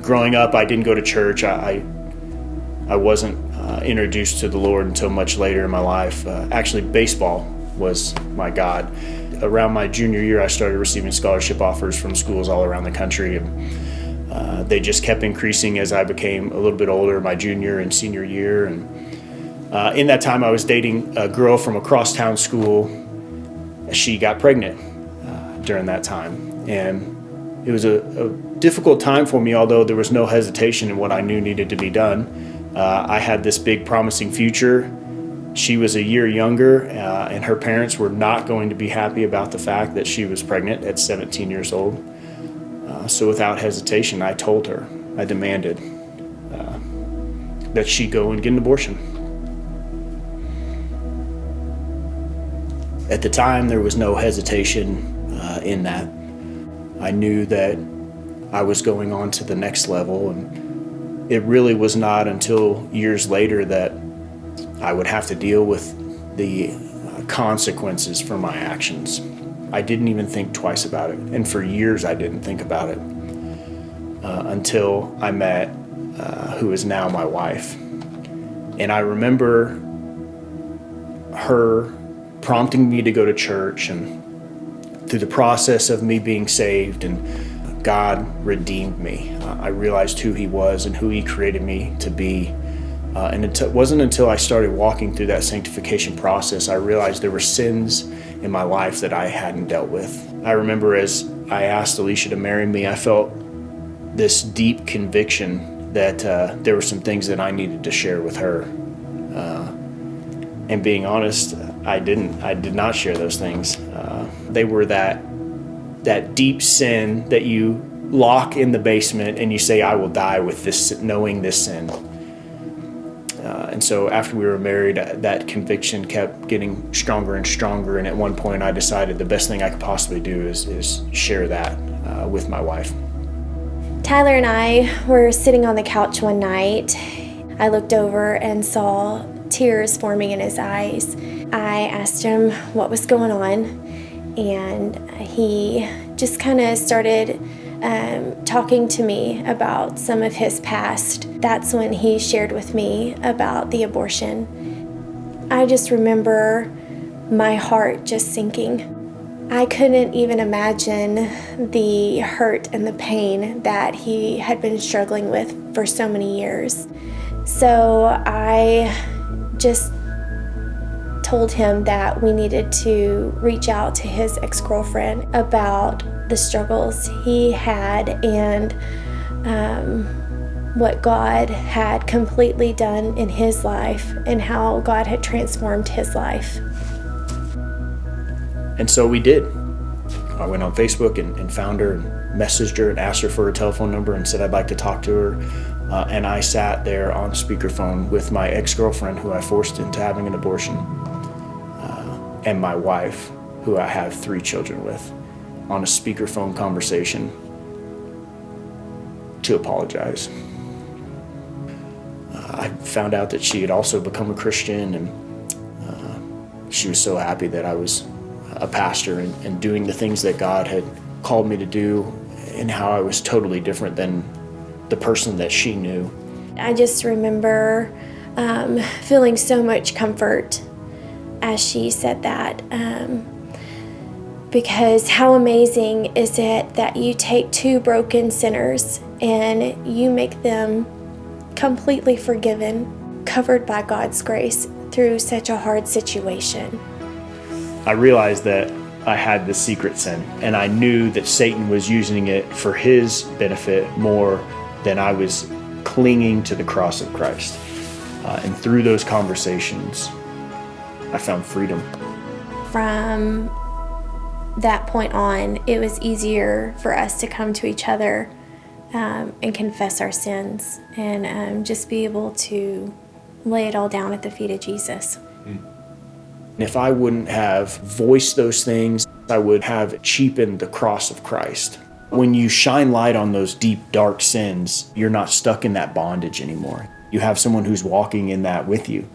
Growing up, I didn't go to church. I wasn't introduced to the Lord until much later in my life. Actually, baseball was my God. Around my junior year, I started receiving scholarship offers from schools all around the country. And they just kept increasing as I became a little bit older, my junior and senior year. And in that time, I was dating a girl from a crosstown school. She got pregnant during that time. And it was a difficult time for me, although there was no hesitation in what I knew needed to be done. I had this big promising future. She was a year younger, and her parents were not going to be happy about the fact that she was pregnant at 17 years old. So without hesitation, I told her, I demanded that she go and get an abortion. At the time, there was no hesitation in that. I knew that I was going on to the next level, and it really was not until years later that I would have to deal with the consequences for my actions. I didn't even think twice about it, and for years I didn't think about it until I met who is now my wife. And I remember her prompting me to go to church, and through the process of me being saved, and God redeemed me. I realized who He was and who He created me to be. And it wasn't until I started walking through that sanctification process I realized there were sins in my life that I hadn't dealt with. I remember as I asked Alicia to marry me, I felt this deep conviction that there were some things that I needed to share with her. And being honest, I did not share those things. They were that deep sin that you lock in the basement and you say, I will die with this, knowing this sin. And so after we were married, that conviction kept getting stronger and stronger. And at one point I decided the best thing I could possibly do is share that with my wife. Tyler and I were sitting on the couch one night. I looked over and saw tears forming in his eyes. I asked him what was going on, and he just kind of started talking to me about some of his past. That's when he shared with me about the abortion. I just remember my heart just sinking. I couldn't even imagine the hurt and the pain that he had been struggling with for so many years. So I just told him that we needed to reach out to his ex-girlfriend about the struggles he had and what God had completely done in his life and how God had transformed his life. And so we did. I went on Facebook and found her and messaged her and asked her for her telephone number and said I'd like to talk to her. And I sat there on speakerphone with my ex-girlfriend who I forced into having an abortion, and my wife, who I have 3 children with, on a speakerphone conversation to apologize. I found out that she had also become a Christian, and she was so happy that I was a pastor and doing the things that God had called me to do, and how I was totally different than the person that she knew. I just remember feeling so much comfort as she said that, because how amazing is it that you take 2 broken sinners and you make them completely forgiven, covered by God's grace through such a hard situation. I realized that I had the secret sin, and I knew that Satan was using it for his benefit more than I was clinging to the cross of Christ. And through those conversations, I found freedom. From that point on, it was easier for us to come to each other and confess our sins and just be able to lay it all down at the feet of Jesus. If I wouldn't have voiced those things, I would have cheapened the cross of Christ. When you shine light on those deep, dark sins, you're not stuck in that bondage anymore. You have someone who's walking in that with you.